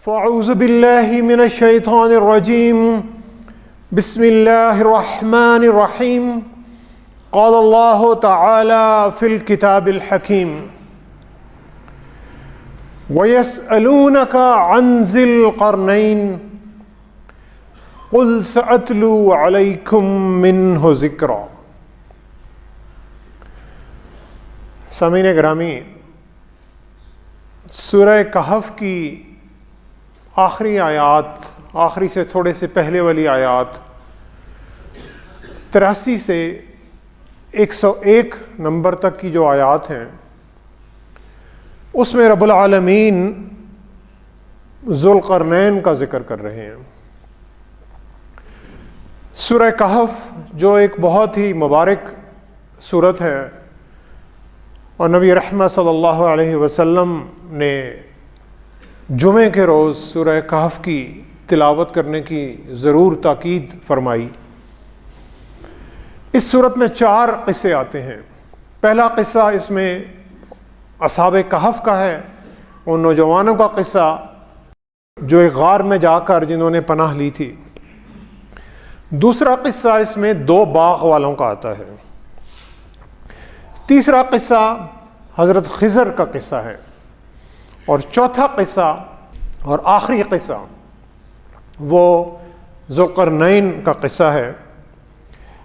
فاعوذ باللہ من الشیطان الرجیم بسم اللہ الرحمن الرحیم قال اللہ تعالی فی الکتاب الحکیم وَيَسْأَلُونَكَ عَنْ ذِي الْقَرْنَيْنِ قُلْ سَأَتْلُو عَلَيْكُمْ مِنْهُ ذِكْرًا۔ سامعین گرامی، سورہ کہف کی آخری آیات، آخری سے تھوڑے سے پہلے والی آیات 83 سے 101 نمبر تک کی جو آیات ہیں، اس میں رب العالمین ذوالقرنین کا ذکر کر رہے ہیں۔ سورہ کہف جو ایک بہت ہی مبارک سورت ہے، اور نبی رحمت صلی اللہ علیہ وسلم نے جمعے کے روز سورہ کہف کی تلاوت کرنے کی ضرور تاکید فرمائی۔ اس سورت میں 4 قصے آتے ہیں۔ پہلا قصہ اس میں اصحاب کہف کا ہے، ان نوجوانوں کا قصہ جو ایک غار میں جا کر جنہوں نے پناہ لی تھی۔ دوسرا قصہ اس میں 2 باغ والوں کا آتا ہے۔ تیسرا قصہ حضرت خضر کا قصہ ہے، اور چوتھا قصہ اور آخری قصہ وہ ذوالقرنین کا قصہ ہے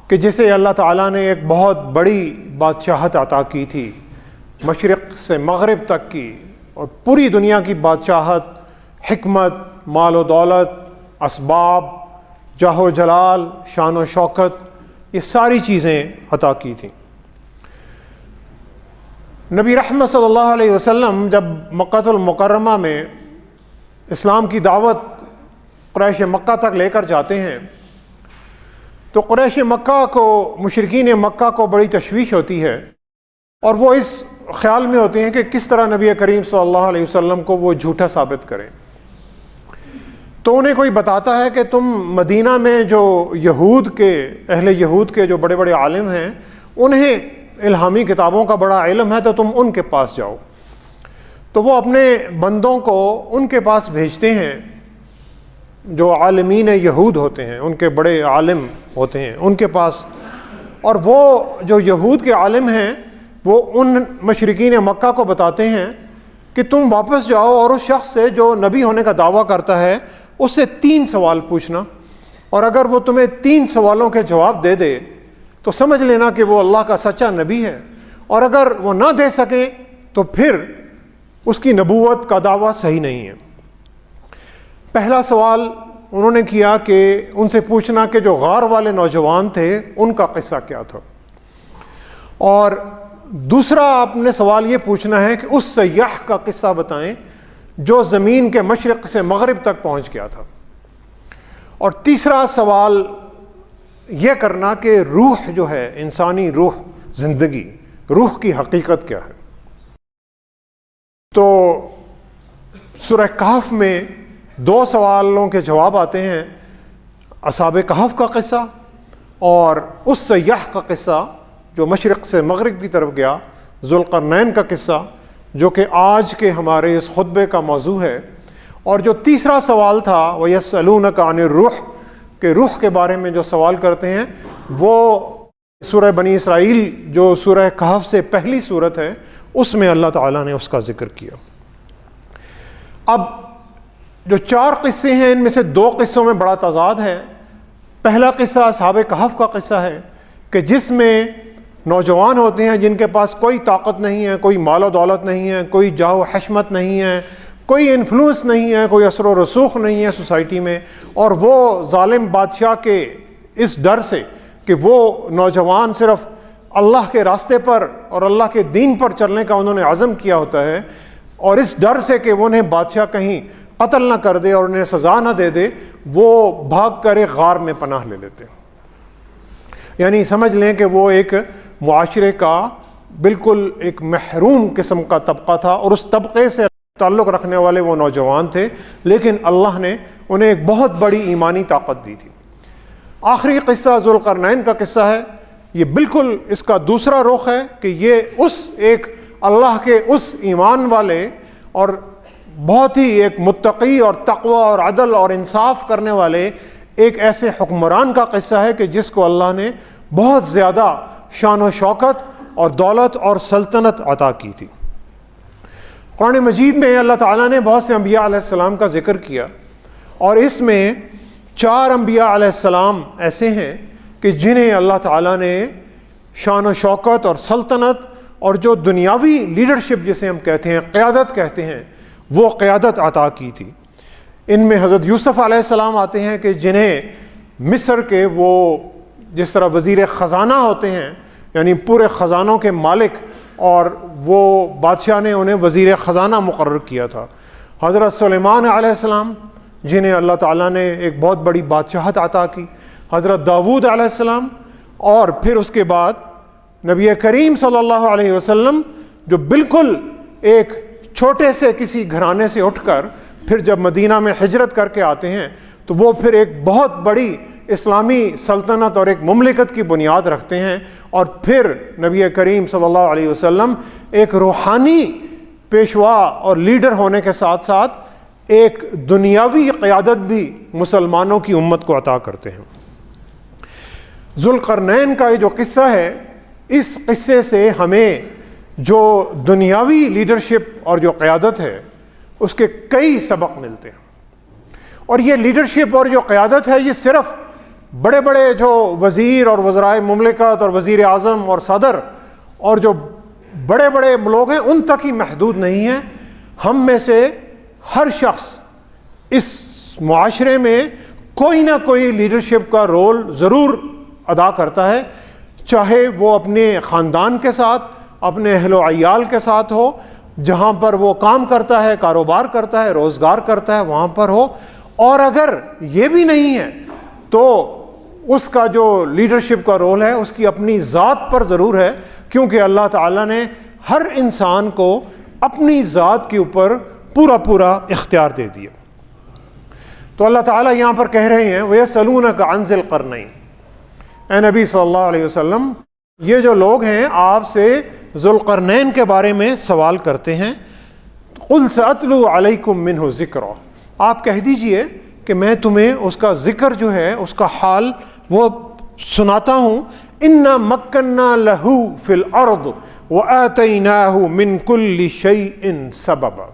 کہ جسے اللہ تعالیٰ نے ایک بہت بڑی بادشاہت عطا کی تھی، مشرق سے مغرب تک کی، اور پوری دنیا کی بادشاہت، حکمت، مال و دولت، اسباب، جاہ و جلال، شان و شوکت، یہ ساری چیزیں عطا کی تھیں۔ نبی رحمت صلی اللہ علیہ وسلم جب مکہ المکرمہ میں اسلام کی دعوت قریش مکہ تک لے کر جاتے ہیں، تو قریش مکہ کو، مشرکین مکہ کو بڑی تشویش ہوتی ہے، اور وہ اس خیال میں ہوتے ہیں کہ کس طرح نبی کریم صلی اللہ علیہ وسلم کو وہ جھوٹا ثابت کریں۔ تو انہیں کوئی بتاتا ہے کہ تم مدینہ میں جو یہود کے، اہل یہود کے جو بڑے بڑے عالم ہیں، انہیں الہامی کتابوں کا بڑا علم ہے، تو تم ان کے پاس جاؤ۔ تو وہ اپنے بندوں کو ان کے پاس بھیجتے ہیں جو عالمین یہود ہوتے ہیں، ان کے بڑے عالم ہوتے ہیں ان کے پاس، اور وہ جو یہود کے عالم ہیں وہ ان مشرکین مکہ کو بتاتے ہیں کہ تم واپس جاؤ اور اس شخص سے جو نبی ہونے کا دعویٰ کرتا ہے اس سے 3 سوال پوچھنا، اور اگر وہ تمہیں 3 سوالوں کے جواب دے دے تو سمجھ لینا کہ وہ اللہ کا سچا نبی ہے، اور اگر وہ نہ دے سکے تو پھر اس کی نبوت کا دعویٰ صحیح نہیں ہے۔ پہلا سوال انہوں نے کیا کہ ان سے پوچھنا کہ جو غار والے نوجوان تھے ان کا قصہ کیا تھا، اور دوسرا آپ نے سوال یہ پوچھنا ہے کہ اس سیاح کا قصہ بتائیں جو زمین کے مشرق سے مغرب تک پہنچ گیا تھا، اور تیسرا سوال یہ کرنا کہ روح جو ہے، انسانی روح، زندگی، روح کی حقیقت کیا ہے۔ تو سورہ کہف میں 2 سوالوں کے جواب آتے ہیں، اصحاب کہف کا قصہ اور اس سیاح کا قصہ جو مشرق سے مغرب کی طرف گیا، ذوالقرنین کا قصہ جو کہ آج کے ہمارے اس خطبے کا موضوع ہے۔ اور جو تیسرا سوال تھا وَيَسْأَلُونَكَ عَنِ الرُّوحِ، کہ روح کے بارے میں جو سوال کرتے ہیں، وہ سورہ بنی اسرائیل جو سورہ کہف سے پہلی سورت ہے اس میں اللہ تعالیٰ نے اس کا ذکر کیا۔ اب جو 4 قصے ہیں ان میں سے 2 قصوں میں بڑا تضاد ہے۔ پہلا قصہ اصحاب کہف کا قصہ ہے کہ جس میں نوجوان ہوتے ہیں جن کے پاس کوئی طاقت نہیں ہے، کوئی مال و دولت نہیں ہے، کوئی جاہ و حشمت نہیں ہے، کوئی انفلوئنس نہیں ہے، کوئی اثر و رسوخ نہیں ہے سوسائٹی میں، اور وہ ظالم بادشاہ کے اس ڈر سے کہ وہ نوجوان صرف اللہ کے راستے پر اور اللہ کے دین پر چلنے کا انہوں نے عزم کیا ہوتا ہے، اور اس ڈر سے کہ وہ انہیں بادشاہ کہیں قتل نہ کر دے اور انہیں سزا نہ دے دے، وہ بھاگ کر ایک غار میں پناہ لے لیتے ہیں۔ یعنی سمجھ لیں کہ وہ ایک معاشرے کا بالکل ایک محروم قسم کا طبقہ تھا، اور اس طبقے سے تعلق رکھنے والے وہ نوجوان تھے، لیکن اللہ نے انہیں ایک بہت بڑی ایمانی طاقت دی تھی۔ آخری قصہ ذوالقرنین کا قصہ ہے، یہ بالکل اس کا دوسرا رخ ہے کہ یہ اس ایک اللہ کے اس ایمان والے اور بہت ہی ایک متقی اور تقوی اور عدل اور انصاف کرنے والے ایک ایسے حکمران کا قصہ ہے کہ جس کو اللہ نے بہت زیادہ شان و شوکت اور دولت اور سلطنت عطا کی تھی۔ قرآن مجید میں اللہ تعالیٰ نے بہت سے انبیاء علیہ السلام کا ذکر کیا، اور اس میں 4 انبیاء علیہ السلام ایسے ہیں کہ جنہیں اللہ تعالیٰ نے شان و شوکت اور سلطنت اور جو دنیاوی لیڈرشپ جسے ہم کہتے ہیں، قیادت کہتے ہیں، وہ قیادت عطا کی تھی۔ ان میں حضرت یوسف علیہ السلام آتے ہیں کہ جنہیں مصر کے وہ جس طرح وزیر خزانہ ہوتے ہیں، یعنی پورے خزانوں کے مالک، اور وہ بادشاہ نے انہیں وزیر خزانہ مقرر کیا تھا۔ حضرت سلیمان علیہ السلام جنہیں اللہ تعالیٰ نے ایک بہت بڑی بادشاہت عطا کی، حضرت داود علیہ السلام، اور پھر اس کے بعد نبی کریم صلی اللہ علیہ وسلم جو بالکل ایک چھوٹے سے کسی گھرانے سے اٹھ کر پھر جب مدینہ میں ہجرت کر کے آتے ہیں تو وہ پھر ایک بہت بڑی اسلامی سلطنت اور ایک مملکت کی بنیاد رکھتے ہیں، اور پھر نبی کریم صلی اللہ علیہ وسلم ایک روحانی پیشوا اور لیڈر ہونے کے ساتھ ساتھ ایک دنیاوی قیادت بھی مسلمانوں کی امت کو عطا کرتے ہیں۔ ذوالقرنین کا یہ جو قصہ ہے، اس قصے سے ہمیں جو دنیاوی لیڈرشپ اور جو قیادت ہے اس کے کئی سبق ملتے ہیں، اور یہ لیڈرشپ اور جو قیادت ہے یہ صرف بڑے بڑے جو وزیر اور وزرائے مملکت اور وزیر اعظم اور صدر اور جو بڑے بڑے لوگ ہیں ان تک ہی محدود نہیں ہے۔ ہم میں سے ہر شخص اس معاشرے میں کوئی نہ کوئی لیڈرشپ کا رول ضرور ادا کرتا ہے، چاہے وہ اپنے خاندان کے ساتھ، اپنے اہل و عیال کے ساتھ ہو، جہاں پر وہ کام کرتا ہے، کاروبار کرتا ہے، روزگار کرتا ہے، وہاں پر ہو، اور اگر یہ بھی نہیں ہے تو اس کا جو لیڈرشپ کا رول ہے اس کی اپنی ذات پر ضرور ہے، کیونکہ اللہ تعالیٰ نے ہر انسان کو اپنی ذات کے اوپر پورا اختیار دے دیا۔ تو اللہ تعالیٰ یہاں پر کہہ رہے ہیں وَيَسْأَلُونَكَ عَنْ ذِي الْقَرْنَيْنِ، اے نبی صلی اللہ علیہ وسلم یہ جو لوگ ہیں آپ سے ذوالقرنین کے بارے میں سوال کرتے ہیں۔ قُلْ سَأَتْلُو عَلَيْكُم مِّنْهُ ذِكْرًا، آپ کہہ دیجئے کہ میں تمہیں اس کا ذکر جو ہے اس کا حال وہ سناتا ہوں۔ إِنَّا مَكَّنَّا لَهُ فِي الْأَرْضِ وَآتَيْنَاهُ مِنْ كُلِّ شَيْءٍ سَبَبًا،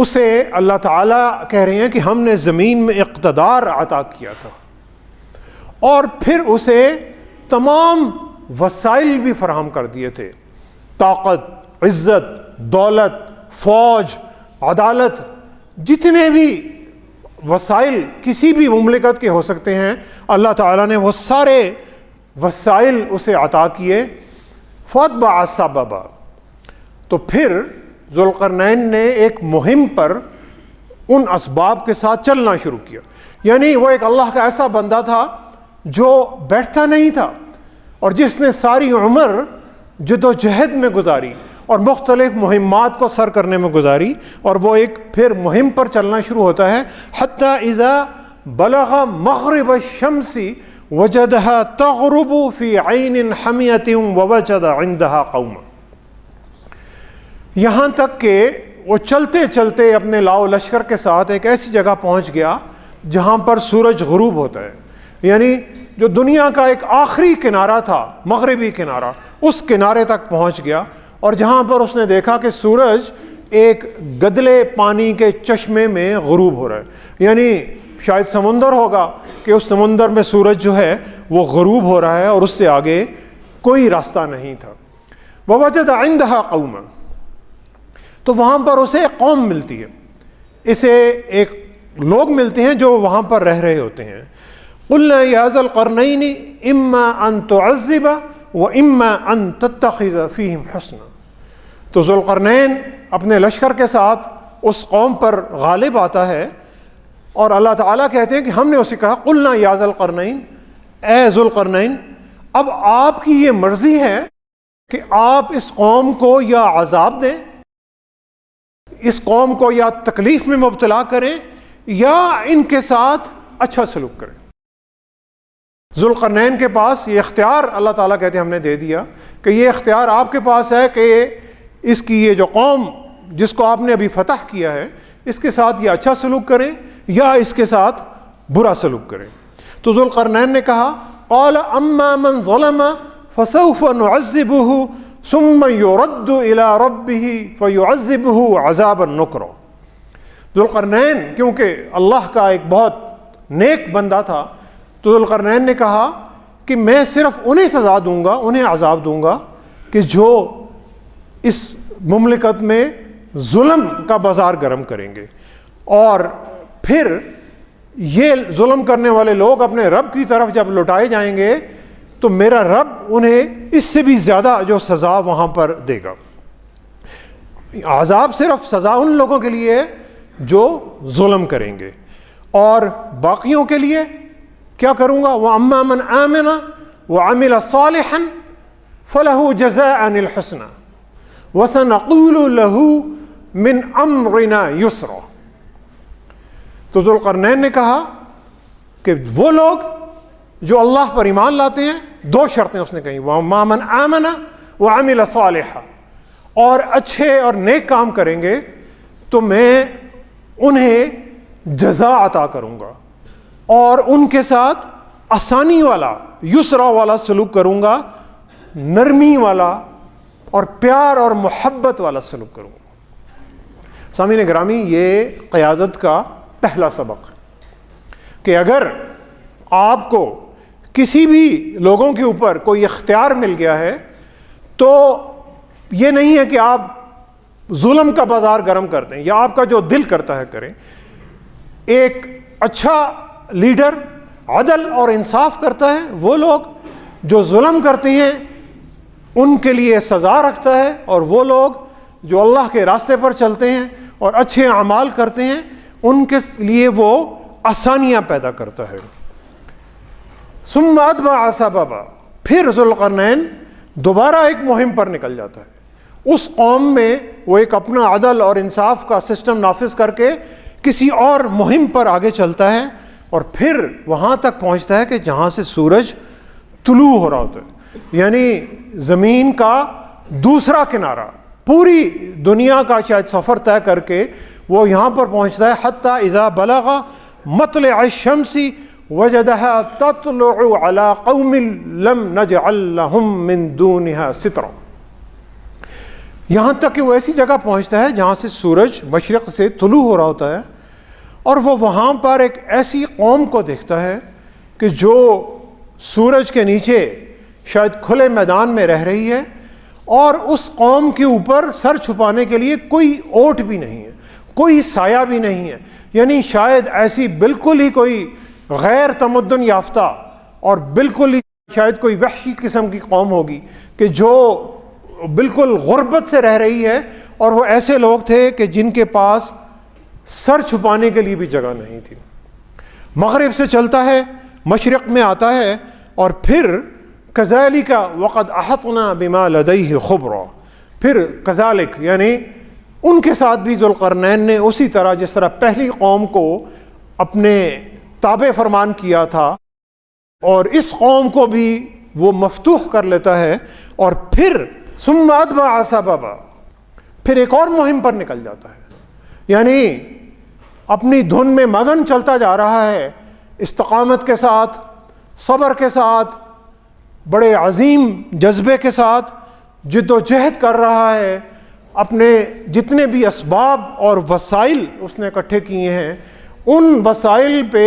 اسے اللہ تعالیٰ کہہ رہے ہیں کہ ہم نے زمین میں اقتدار عطا کیا تھا، اور پھر اسے تمام وسائل بھی فراہم کر دیے تھے، طاقت، عزت، دولت، فوج، عدالت، جتنے بھی وسائل کسی بھی مملکت کے ہو سکتے ہیں اللہ تعالیٰ نے وہ سارے وسائل اسے عطا کیے۔ فَأَتْبَعَ سَبَبًا، تو پھر ذوالقرنین نے ایک مہم پر ان اسباب کے ساتھ چلنا شروع کیا، یعنی وہ ایک اللہ کا ایسا بندہ تھا جو بیٹھتا نہیں تھا، اور جس نے ساری عمر جد و جہد میں گزاری اور مختلف مہمات کو سر کرنے میں گزاری، اور وہ ایک پھر مہم پر چلنا شروع ہوتا ہے۔ حتیٰ اذا بلغ مغرب الشمس وجدها تغرب في عین حمیۃ ووجد عندها قوما، یہاں تک کہ وہ چلتے چلتے اپنے لاؤ لشکر کے ساتھ ایک ایسی جگہ پہنچ گیا جہاں پر سورج غروب ہوتا ہے، یعنی جو دنیا کا ایک آخری کنارہ تھا، مغربی کنارہ، اس کنارے تک پہنچ گیا، اور جہاں پر اس نے دیکھا کہ سورج ایک گدلے پانی کے چشمے میں غروب ہو رہا ہے، یعنی شاید سمندر ہوگا کہ اس سمندر میں سورج جو ہے وہ غروب ہو رہا ہے اور اس سے آگے کوئی راستہ نہیں تھا۔ وَوَجَدَ عِندَهَا قَوْمًا، تو وہاں پر اسے قوم ملتی ہے، اسے ایک لوگ ملتے ہیں جو وہاں پر رہ رہے ہوتے ہیں۔ قُلْنَا يَا ذَا الْقَرْنَيْنِ إِمَّا أَن تُعَذِّبَ وَإِمَّا أَن تَتَّخِذَ فِيهِمْ حُسْنًا، تو ذوالقرنین اپنے لشکر کے ساتھ اس قوم پر غالب آتا ہے، اور اللہ تعالیٰ کہتے ہیں کہ ہم نے اسے کہا قُلْنَا يَا ذَا الْقَرْنَيْنِ، اے ذوالقرنین اب آپ کی یہ مرضی ہے کہ آپ اس قوم کو یا عذاب دیں، اس قوم کو یا تکلیف میں مبتلا کریں، یا ان کے ساتھ اچھا سلوک کریں۔ ذوالقرنین کے پاس یہ اختیار اللہ تعالیٰ کہتے ہیں ہم نے دے دیا کہ یہ اختیار آپ کے پاس ہے کہ اس کی یہ جو قوم جس کو آپ نے ابھی فتح کیا ہے اس کے ساتھ یا اچھا سلوک کریں یا اس کے ساتھ برا سلوک کریں. تو ذوالقرنین نے کہا قال اما من ظلم فسوف نعذبه ثم يرد الى ربه فيعذبه عذابا نکرا. ذوالقرنین کیونکہ اللہ کا ایک بہت نیک بندہ تھا تو ذوالقرنین نے کہا کہ میں صرف انہیں سزا دوں گا, انہیں عذاب دوں گا کہ جو اس مملکت میں ظلم کا بازار گرم کریں گے, اور پھر یہ ظلم کرنے والے لوگ اپنے رب کی طرف جب لوٹائے جائیں گے تو میرا رب انہیں اس سے بھی زیادہ جو سزا وہاں پر دے گا. عذاب صرف سزا ان لوگوں کے لیے ہے جو ظلم کریں گے, اور باقیوں کے لیے کیا کروں گا؟ وَأَمَّا مَنْ آمَنَ وَعَمِلَ صَالِحًا فَلَهُ جَزَاءً الْحُسْنَى وَسَنَقُولُ لَهُ مِنْ أَمْرِنَا يُسْرًا. تو ذوالقرنین نے کہا کہ وہ لوگ جو اللہ پر ایمان لاتے ہیں, دو شرطیں اس نے کہیں, وَأَمَّا مَنْ آمَنَ وَعَمِلَ صَالِحًا, اور اچھے اور نیک کام کریں گے تو میں انہیں جزا عطا کروں گا اور ان کے ساتھ آسانی والا, یسرا والا سلوک کروں گا, نرمی والا اور پیار اور محبت والا سلوک کروں گا. سامعین گرامی, یہ قیادت کا پہلا سبق کہ اگر آپ کو کسی بھی لوگوں کے اوپر کوئی اختیار مل گیا ہے تو یہ نہیں ہے کہ آپ ظلم کا بازار گرم کر دیں یا آپ کا جو دل کرتا ہے کریں. ایک اچھا لیڈر عدل اور انصاف کرتا ہے, وہ لوگ جو ظلم کرتے ہیں ان کے لیے سزا رکھتا ہے, اور وہ لوگ جو اللہ کے راستے پر چلتے ہیں اور اچھے اعمال کرتے ہیں ان کے لیے وہ آسانیاں پیدا کرتا ہے. ثم اتبع سببا, پھر ذوالقرنین دوبارہ ایک مہم پر نکل جاتا ہے. اس قوم میں وہ ایک اپنا عدل اور انصاف کا سسٹم نافذ کر کے کسی اور مہم پر آگے چلتا ہے, اور پھر وہاں تک پہنچتا ہے کہ جہاں سے سورج طلوع ہو رہا ہوتا ہے, یعنی زمین کا دوسرا کنارہ, پوری دنیا کا شاید سفر طے کر کے وہ یہاں پر پہنچتا ہے. حتیٰ اذا بلغ مطلع الشمس وجدها تطلع على قوم لم نجعل لهم من دونها سترا. یہاں تک کہ وہ ایسی جگہ پہنچتا ہے جہاں سے سورج مشرق سے طلوع ہو رہا ہوتا ہے, اور وہ وہاں پر ایک ایسی قوم کو دیکھتا ہے کہ جو سورج کے نیچے شاید کھلے میدان میں رہ رہی ہے, اور اس قوم کے اوپر سر چھپانے کے لیے کوئی اوٹ بھی نہیں ہے, کوئی سایہ بھی نہیں ہے. یعنی شاید ایسی بالکل ہی کوئی غیر تمدن یافتہ اور بالکل ہی شاید کوئی وحشی قسم کی قوم ہوگی کہ جو بالکل غربت سے رہ رہی ہے, اور وہ ایسے لوگ تھے کہ جن کے پاس سر چھپانے کے لیے بھی جگہ نہیں تھی. مغرب سے چلتا ہے, مشرق میں آتا ہے, اور پھر کذالک وقد احطنا بما لدیہ خبرا, پھر کذالک یعنی ان کے ساتھ بھی ذوالقرنین نے اسی طرح جس طرح پہلی قوم کو اپنے تابع فرمان کیا تھا, اور اس قوم کو بھی وہ مفتوح کر لیتا ہے, اور پھر ثم اتبع سببا, پھر ایک اور مہم پر نکل جاتا ہے. یعنی اپنی دھن میں مگن چلتا جا رہا ہے, استقامت کے ساتھ, صبر کے ساتھ, بڑے عظیم جذبے کے ساتھ جد و جہد کر رہا ہے. اپنے جتنے بھی اسباب اور وسائل اس نے اکٹھے کیے ہیں ان وسائل پہ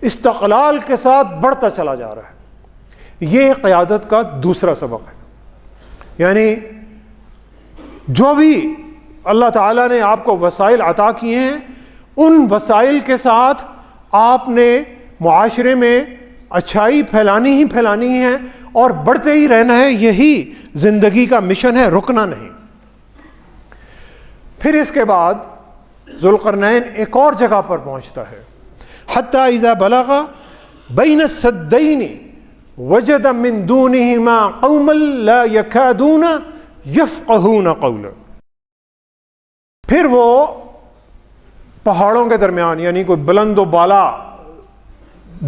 استقلال کے ساتھ بڑھتا چلا جا رہا ہے. یہ قیادت کا دوسرا سبق ہے. یعنی جو بھی اللہ تعالیٰ نے آپ کو وسائل عطا کیے ہیں ان وسائل کے ساتھ آپ نے معاشرے میں اچھائی پھیلانی ہی پھیلانی ہے اور بڑھتے ہی رہنا ہے. یہی زندگی کا مشن ہے, رکنا نہیں. پھر اس کے بعد ذوالقرنین ایک اور جگہ پر پہنچتا ہے. حتیٰ اذا بلغ بین السدین وجد من دونہما قوما لا یکادون یفقہون قولا. پھر وہ پہاڑوں کے درمیان, یعنی کوئی بلند و بالا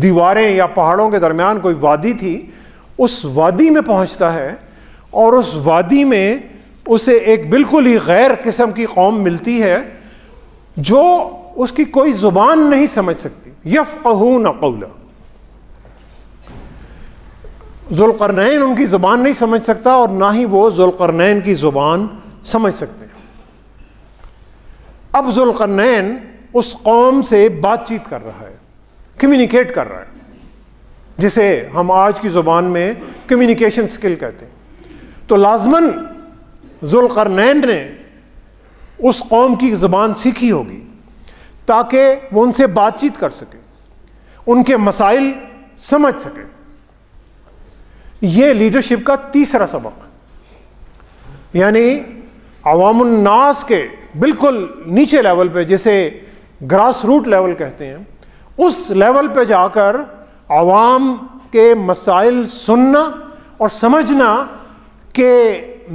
دیواریں یا پہاڑوں کے درمیان کوئی وادی تھی, اس وادی میں پہنچتا ہے, اور اس وادی میں اسے ایک بالکل ہی غیر قسم کی قوم ملتی ہے جو اس کی کوئی زبان نہیں سمجھ سکتی. یفقہون قولا. ذوالقرنین ان کی زبان نہیں سمجھ سکتا اور نہ ہی وہ ذوالقرنین کی زبان سمجھ سکتے ہیں. اب ذوالقرنین اس قوم سے بات چیت کر رہا ہے، کمیونیکیٹ کر رہا ہے، جسے ہم آج کی زبان میں کمیونیکیشن سکل کہتے ہیں. تو لازماً ذوالقرنین نے اس قوم کی زبان سیکھی ہوگی تاکہ وہ ان سے بات چیت کر سکے، ان کے مسائل سمجھ سکے. یہ لیڈرشپ کا تیسرا سبق، یعنی عوام الناس کے بالکل نیچے لیول پہ، جسے گراس روٹ لیول کہتے ہیں، اس لیول پہ جا کر عوام کے مسائل سننا اور سمجھنا کہ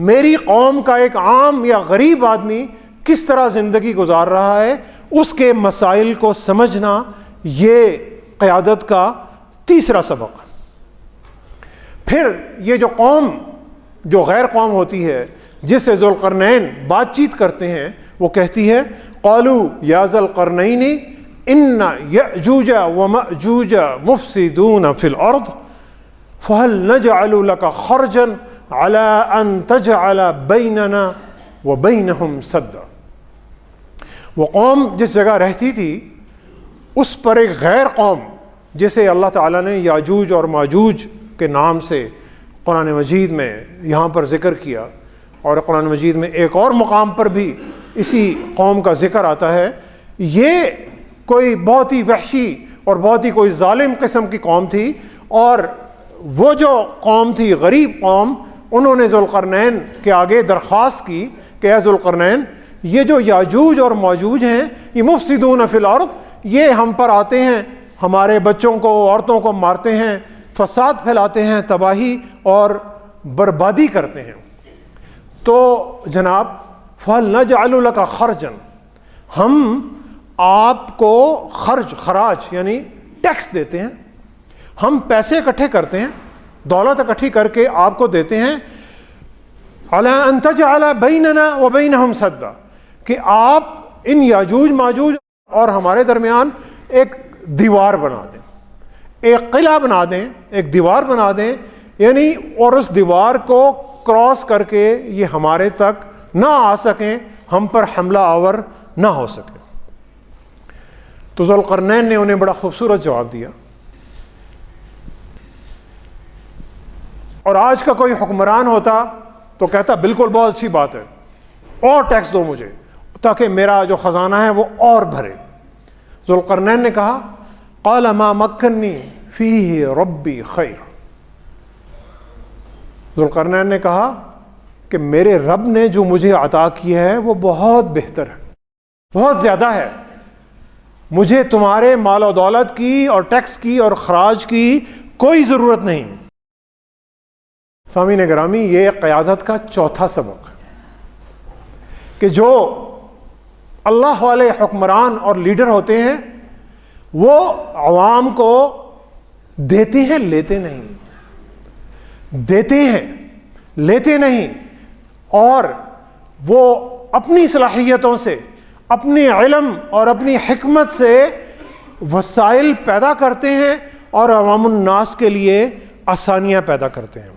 میری قوم کا ایک عام یا غریب آدمی کس طرح زندگی گزار رہا ہے، اس کے مسائل کو سمجھنا، یہ قیادت کا تیسرا سبق. پھر یہ جو قوم، جو غیر قوم ہوتی ہے جس سے ذوالقرنین بات چیت کرتے ہیں، وہ کہتی ہے قالوا یا ذا القرنین ان یأجوج ومأجوج مفسدون فی الارض فهل نجعل لك خرجا على ان تجعل بیننا وبینہم سدا. وہ قوم جس جگہ رہتی تھی اس پر ایک غیر قوم جسے اللہ تعالیٰ نے یاجوج اور ماجوج کے نام سے قرآن مجید میں یہاں پر ذکر کیا، اور قرآن مجید میں ایک اور مقام پر بھی اسی قوم کا ذکر آتا ہے. یہ کوئی بہت ہی وحشی اور بہت ہی کوئی ظالم قسم کی قوم تھی، اور وہ جو قوم تھی غریب قوم، انہوں نے ذوالقرنین کے آگے درخواست کی کہ اے ذوالقرنین، یہ جو یاجوج اور ماجوج ہیں یہ مفسدون فی الارض، یہ ہم پر آتے ہیں، ہمارے بچوں کو عورتوں کو مارتے ہیں، فساد پھیلاتے ہیں، تباہی اور بربادی کرتے ہیں. تو جناب فَهَلْ نَجْعَلُ لَكَ خَرْجًا، ہم آپ کو خراج یعنی ٹیکس دیتے ہیں، ہم پیسے اکٹھے کرتے ہیں، دولت اکٹھی کر کے آپ کو دیتے ہیں، عَلَىٰ أَن تَجْعَلَ بَيْنَنَا وَبَيْنَهُمْ سَدًّا، کہ آپ ان یاجوج ماجوج اور ہمارے درمیان ایک دیوار بنا دیں، ایک قلعہ بنا دیں، ایک دیوار بنا دیں، یعنی اور اس دیوار کو کراس کر کے یہ ہمارے تک نہ آ سکیں، ہم پر حملہ آور نہ ہو سکے. تو ذوالقرنین نے انہیں بڑا خوبصورت جواب دیا. اور آج کا کوئی حکمران ہوتا تو کہتا بالکل بہت اچھی بات ہے، اور ٹیکس دو مجھے تاکہ میرا جو خزانہ ہے وہ اور بھرے. ذوالقرنین نے کہا قال ما مکنی فیہ ربی خیر. ذوالقرنین نے کہا کہ میرے رب نے جو مجھے عطا کیا ہے وہ بہت بہتر ہے، بہت زیادہ ہے، مجھے تمہارے مال و دولت کی اور ٹیکس کی اور خراج کی کوئی ضرورت نہیں. سامعین گرامی، یہ قیادت کا چوتھا سبق کہ جو اللہ والے حکمران اور لیڈر ہوتے ہیں وہ عوام کو دیتے ہیں لیتے نہیں، دیتے ہیں لیتے نہیں، اور وہ اپنی صلاحیتوں سے، اپنی علم اور اپنی حکمت سے وسائل پیدا کرتے ہیں اور عوام الناس کے لیے آسانیاں پیدا کرتے ہیں.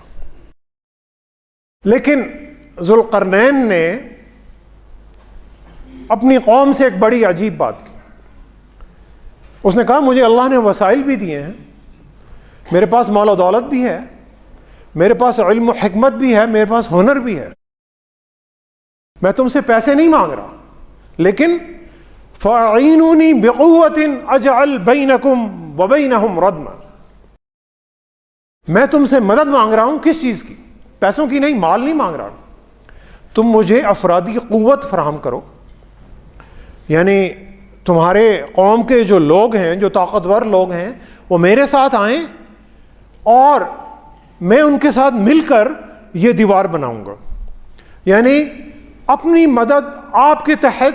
لیکن ذوالقرنین نے اپنی قوم سے ایک بڑی عجیب بات کی. اس نے کہا مجھے اللہ نے وسائل بھی دیے ہیں، میرے پاس مال و دولت بھی ہے، میرے پاس علم و حکمت بھی ہے، میرے پاس ہنر بھی ہے، میں تم سے پیسے نہیں مانگ رہا، لیکن فَأَعِينُونِي بِقُوَّةٍ أَجْعَلْ بَيْنَكُمْ وَبَيْنَهُمْ رَدْمًا. میں تم سے مدد مانگ رہا ہوں، کس چیز کی؟ پیسوں کی نہیں، مال نہیں مانگ رہا. تم مجھے افرادی قوت فراہم کرو، یعنی تمہارے قوم کے جو لوگ ہیں، جو طاقتور لوگ ہیں، وہ میرے ساتھ آئیں اور میں ان کے ساتھ مل کر یہ دیوار بناؤں گا. یعنی اپنی مدد آپ کے تحت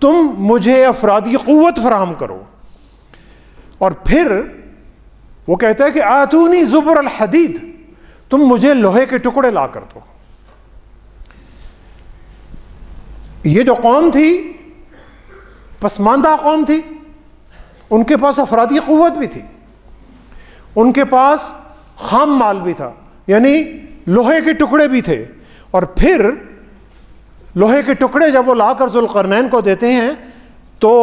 تم مجھے افرادی قوت فراہم کرو. اور پھر وہ کہتا ہے کہ آتونی زبر الحدید، تم مجھے لوہے کے ٹکڑے لا کر دو. یہ جو قوم تھی پسماندہ قوم تھی، ان کے پاس افرادی قوت بھی تھی، ان کے پاس خام مال بھی تھا، یعنی لوہے کے ٹکڑے بھی تھے، اور پھر لوہے کے ٹکڑے جب وہ لا کر ذوالقرنین کو دیتے ہیں تو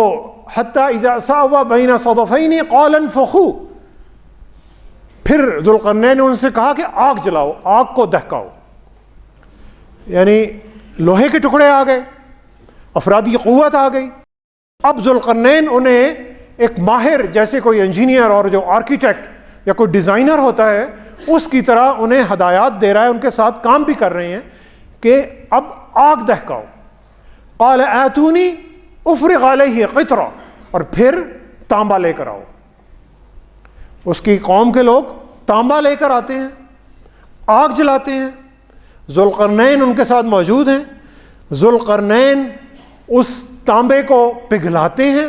حتی اذا ساوا بین صدفین قال انفخوا، پھر ذوالقرنین نے ان سے کہا کہ آگ جلاؤ، آگ کو دہکاؤ، یعنی لوہے کے ٹکڑے آ گئے، افرادی قوت آ گئی۔ اب ذوالقرنین انہیں ایک ماہر جیسے کوئی انجینئر اور جو آرکیٹیکٹ یا کوئی ڈیزائنر ہوتا ہے اس کی طرح انہیں ہدایات دے رہا ہے، ان کے ساتھ کام بھی کر رہے ہیں کہ اب آگ دہکاؤ۔ قال آتونی افرغ علیہ قطرہ، اور پھر تانبا لے کر آؤ۔ اس کی قوم کے لوگ تانبا لے کر آتے ہیں، آگ جلاتے ہیں، ذوالقرنین ان کے ساتھ موجود ہیں، ذوالقرنین اس تانبے کو پگھلاتے ہیں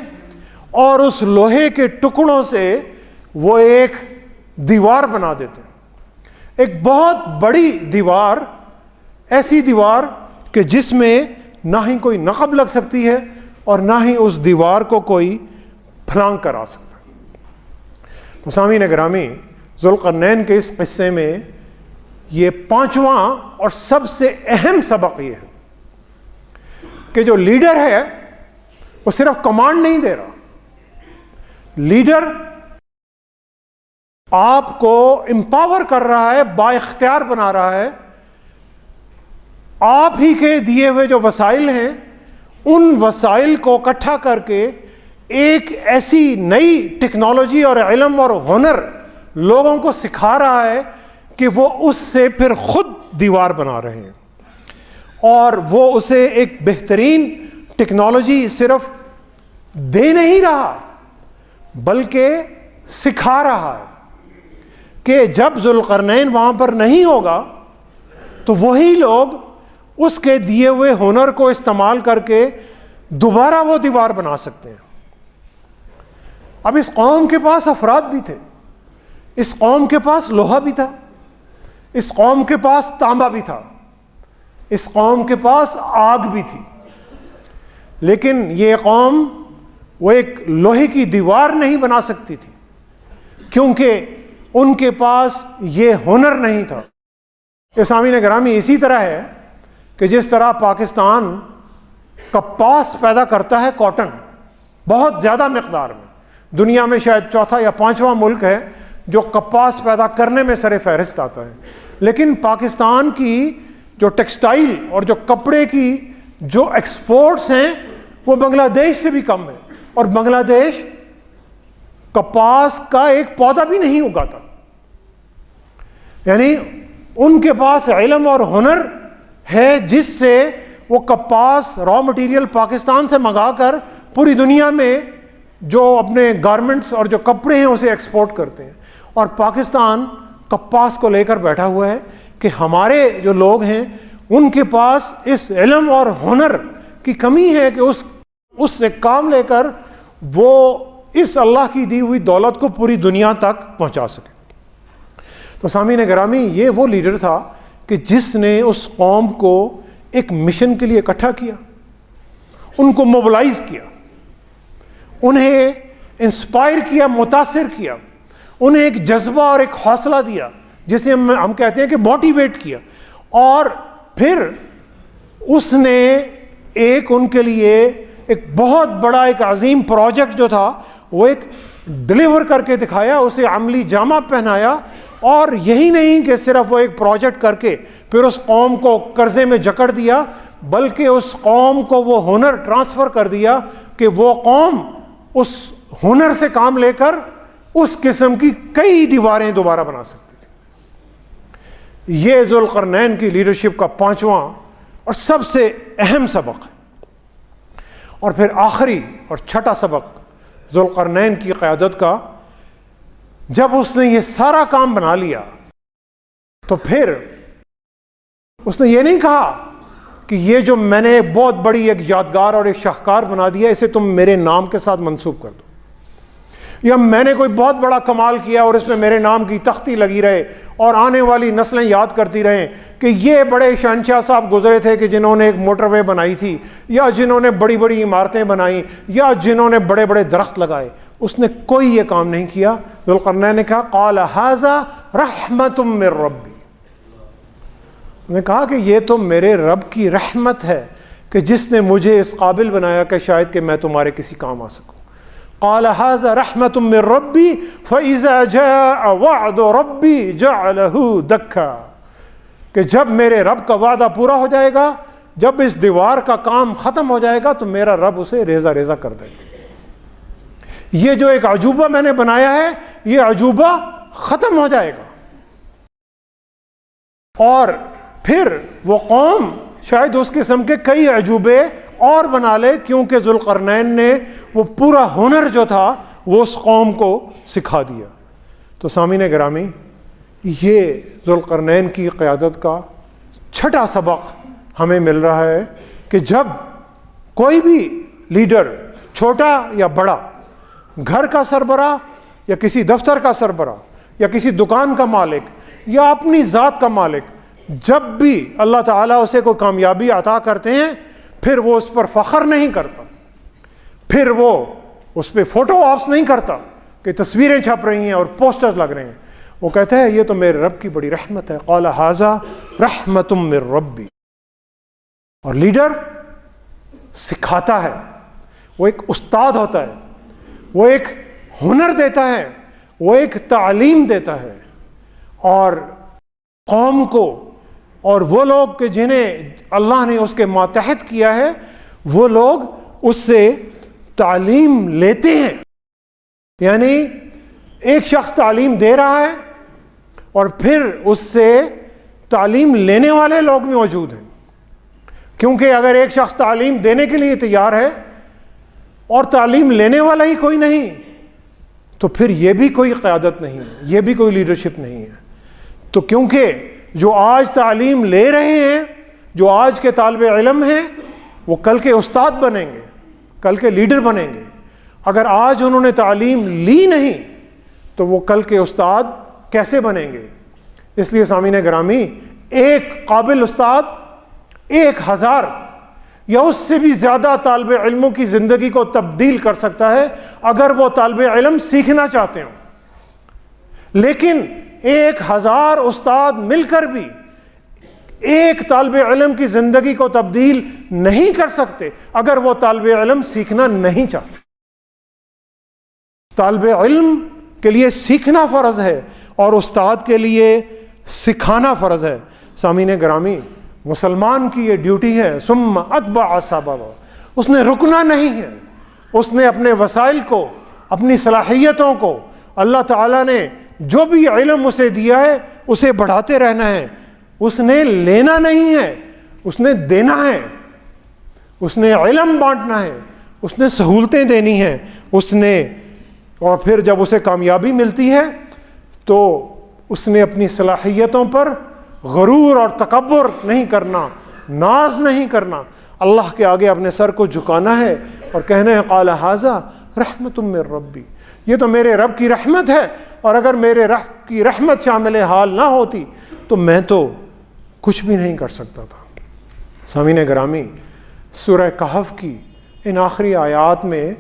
اور اس لوہے کے ٹکڑوں سے وہ ایک دیوار بنا دیتے ہیں، ایک بہت بڑی دیوار، ایسی دیوار کہ جس میں نہ ہی کوئی نقب لگ سکتی ہے اور نہ ہی اس دیوار کو کوئی پھلانگ کر آ سکتا۔ تو سامعین گرامی، ذوالقرنین کے اس قصے میں یہ پانچواں اور سب سے اہم سبق یہ ہے کہ جو لیڈر ہے وہ صرف کمانڈ نہیں دے رہا، لیڈر آپ کو امپاور کر رہا ہے، با اختیار بنا رہا ہے۔ آپ ہی کے دیے ہوئے جو وسائل ہیں ان وسائل کو اکٹھا کر کے ایک ایسی نئی ٹیکنالوجی اور علم اور ہنر لوگوں کو سکھا رہا ہے کہ وہ اس سے پھر خود دیوار بنا رہے ہیں، اور وہ اسے ایک بہترین ٹیکنالوجی صرف دے نہیں رہا بلکہ سکھا رہا ہے کہ جب ذوالقرنین وہاں پر نہیں ہوگا تو وہی لوگ اس کے دیے ہوئے ہنر کو استعمال کر کے دوبارہ وہ دیوار بنا سکتے ہیں۔ اب اس قوم کے پاس افراد بھی تھے، اس قوم کے پاس لوہا بھی تھا، اس قوم کے پاس تانبا بھی تھا، اس قوم کے پاس آگ بھی تھی، لیکن یہ قوم وہ ایک لوہے کی دیوار نہیں بنا سکتی تھی کیونکہ ان کے پاس یہ ہنر نہیں تھا۔ یہ سامعین گرامی اسی طرح ہے کہ جس طرح پاکستان کپاس پیدا کرتا ہے، کاٹن بہت زیادہ مقدار میں، دنیا میں شاید چوتھا یا پانچواں ملک ہے جو کپاس پیدا کرنے میں سر فہرست آتا ہے، لیکن پاکستان کی جو ٹیکسٹائل اور جو کپڑے کی جو ایکسپورٹس ہیں وہ بنگلہ دیش سے بھی کم ہے، اور بنگلہ دیش کپاس کا ایک پودا بھی نہیں اگاتا، یعنی ان کے پاس علم اور ہنر ہے جس سے وہ کپاس را مٹیریل پاکستان سے منگا کر پوری دنیا میں جو اپنے گارمنٹس اور جو کپڑے ہیں اسے ایکسپورٹ کرتے ہیں، اور پاکستان کپاس کو لے کر بیٹھا ہوا ہے کہ ہمارے جو لوگ ہیں ان کے پاس اس علم اور ہنر کی کمی ہے کہ اس سے کام لے کر وہ اس اللہ کی دی ہوئی دولت کو پوری دنیا تک پہنچا سکے۔ تو سامعین گرامی، یہ وہ لیڈر تھا کہ جس نے اس قوم کو ایک مشن کے لیے اکٹھا کیا، ان کو موبلائز کیا، انہیں انسپائر کیا، متاثر کیا، انہیں ایک جذبہ اور ایک حوصلہ دیا جسے ہم کہتے ہیں کہ موٹیویٹ کیا، اور پھر اس نے ایک ان کے لیے ایک بہت بڑا ایک عظیم پروجیکٹ جو تھا وہ ایک ڈلیور کر کے دکھایا، اسے عملی جامہ پہنایا، اور یہی نہیں کہ صرف وہ ایک پروجیکٹ کر کے پھر اس قوم کو قرضے میں جکڑ دیا، بلکہ اس قوم کو وہ ہنر ٹرانسفر کر دیا کہ وہ قوم اس ہنر سے کام لے کر اس قسم کی کئی دیواریں دوبارہ بنا سکتی تھی۔ یہ ذوالقرنین کی لیڈرشپ کا پانچواں اور سب سے اہم سبق ہے۔ اور پھر آخری اور چھٹا سبق ذوالقرنین کی قیادت کا، جب اس نے یہ سارا کام بنا لیا تو پھر اس نے یہ نہیں کہا کہ یہ جو میں نے بہت بڑی ایک یادگار اور ایک شاہکار بنا دیا اسے تم میرے نام کے ساتھ منسوب کر دو، یا میں نے کوئی بہت بڑا کمال کیا اور اس میں میرے نام کی تختی لگی رہے اور آنے والی نسلیں یاد کرتی رہیں کہ یہ بڑے شہنشاہ صاحب گزرے تھے کہ جنہوں نے ایک موٹر وے بنائی تھی، یا جنہوں نے بڑی بڑی عمارتیں بنائیں، یا جنہوں نے بڑے بڑے درخت لگائے. اس نے کوئی یہ کام نہیں کیا. ذوالقرنین نے کہا قال ھذا رحمت من ربی، انہوں نے کہا کہ یہ تو میرے رب کی رحمت ہے کہ جس نے مجھے اس قابل بنایا کہ شاید کہ میں تمہارے کسی کام آ سکوں. قال ھذا رحمت من ربی فاذا جاء وعد ربی جعلہ دکا، کہ جب میرے رب کا وعدہ پورا ہو جائے گا، جب اس دیوار کا کام ختم ہو جائے گا تو میرا رب اسے ریزہ ریزہ کر دے گا. یہ جو ایک عجوبہ میں نے بنایا ہے یہ عجوبہ ختم ہو جائے گا. اور پھر وہ قوم شاید اس قسم کے کئی عجوبے اور بنا لے، کیونکہ ذوالقرنین نے وہ پورا ہنر جو تھا وہ اس قوم کو سکھا دیا. تو سامعین گرامی، یہ ذوالقرنین کی قیادت کا چھٹا سبق ہمیں مل رہا ہے کہ جب کوئی بھی لیڈر، چھوٹا یا بڑا، گھر کا سربراہ یا کسی دفتر کا سربراہ یا کسی دکان کا مالک یا اپنی ذات کا مالک، جب بھی اللہ تعالیٰ اسے کوئی کامیابی عطا کرتے ہیں پھر وہ اس پر فخر نہیں کرتا، پھر وہ اس پہ فوٹو آپس نہیں کرتا کہ تصویریں چھپ رہی ہیں اور پوسٹر لگ رہے ہیں. وہ کہتا ہے یہ تو میرے رب کی بڑی رحمت ہے. قال ھذا رحمت من ربی. اور لیڈر سکھاتا ہے، وہ ایک استاد ہوتا ہے، وہ ایک ہنر دیتا ہے، وہ ایک تعلیم دیتا ہے، اور قوم کو اور وہ لوگ کہ جنہیں اللہ نے اس کے ماتحت کیا ہے وہ لوگ اس سے تعلیم لیتے ہیں. یعنی ایک شخص تعلیم دے رہا ہے اور پھر اس سے تعلیم لینے والے لوگ بھی موجود ہیں، کیونکہ اگر ایک شخص تعلیم دینے کے لیے تیار ہے اور تعلیم لینے والا ہی کوئی نہیں تو پھر یہ بھی کوئی قیادت نہیں ہے، یہ بھی کوئی لیڈرشپ نہیں ہے. تو کیونکہ جو آج تعلیم لے رہے ہیں، جو آج کے طالب علم ہیں، وہ کل کے استاد بنیں گے، کل کے لیڈر بنیں گے. اگر آج انہوں نے تعلیم لی نہیں تو وہ کل کے استاد کیسے بنیں گے؟ اس لیے سامعین گرامی، ایک قابل استاد 1000 یا اس سے بھی زیادہ طالب علموں کی زندگی کو تبدیل کر سکتا ہے اگر وہ طالب علم سیکھنا چاہتے ہوں. لیکن 1000 استاد مل کر بھی ایک طالب علم کی زندگی کو تبدیل نہیں کر سکتے اگر وہ طالب علم سیکھنا نہیں چاہتے. طالب علم کے لیے سیکھنا فرض ہے اور استاد کے لیے سکھانا فرض ہے. سامعین گرامی، مسلمان کی یہ ڈیوٹی ہے. ثم اتبع سببا، اس نے رکنا نہیں ہے، اس نے اپنے وسائل کو، اپنی صلاحیتوں کو، اللہ تعالیٰ نے جو بھی علم اسے دیا ہے اسے بڑھاتے رہنا ہے. اس نے لینا نہیں ہے، اس نے دینا ہے. اس نے علم بانٹنا ہے، اس نے سہولتیں دینی ہیں، اس نے، اور پھر جب اسے کامیابی ملتی ہے تو اس نے اپنی صلاحیتوں پر غرور اور تکبر نہیں کرنا، ناز نہیں کرنا، اللہ کے آگے اپنے سر کو جھکانا ہے اور کہنا ہے قال ھذا رحمت من ربی، یہ تو میرے رب کی رحمت ہے، اور اگر میرے رب کی رحمت شامل حال نہ ہوتی تو میں تو کچھ بھی نہیں کر سکتا تھا. سامعین گرامی، سورہ کہف کی ان آخری آیات میں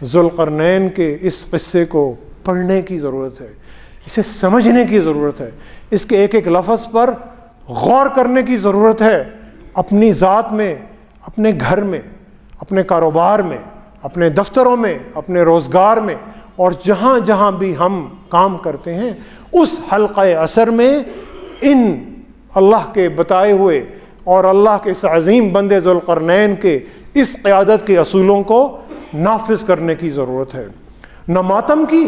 ذوالقرنین کے اس قصے کو پڑھنے کی ضرورت ہے، اسے سمجھنے کی ضرورت ہے، اس کے ایک ایک لفظ پر غور کرنے کی ضرورت ہے. اپنی ذات میں، اپنے گھر میں، اپنے کاروبار میں، اپنے دفتروں میں، اپنے روزگار میں، اور جہاں جہاں بھی ہم کام کرتے ہیں اس حلقہ اثر میں ان اللہ کے بتائے ہوئے اور اللہ کے اس عظیم بندے ذوالقرنین کے اس قیادت کے اصولوں کو نافذ کرنے کی ضرورت ہے. نہ ماتم کی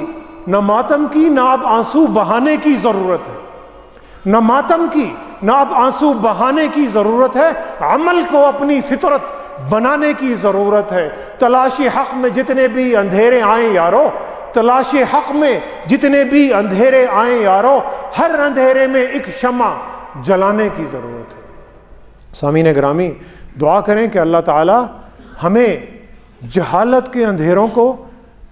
نہ اب آنسو بہانے کی ضرورت ہے، نہ ماتم کی نہ اب آنسو بہانے کی ضرورت ہے، عمل کو اپنی فطرت بنانے کی ضرورت ہے. تلاش حق میں جتنے بھی اندھیرے آئیں یارو، تلاش حق میں جتنے بھی اندھیرے آئیں یارو، ہر اندھیرے میں ایک شمع جلانے کی ضرورت ہے. سامعین گرامی، دعا کریں کہ اللہ تعالی ہمیں جہالت کے اندھیروں کو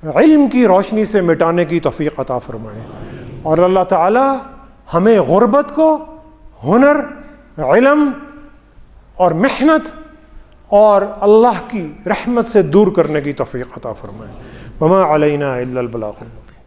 علم کی روشنی سے مٹانے کی توفیق عطا فرمائے، اور اللہ تعالی ہمیں غربت کو ہنر، علم اور محنت اور اللہ کی رحمت سے دور کرنے کی توفیق عطا فرمائے۔ وما علینا الا البلاغ المبین۔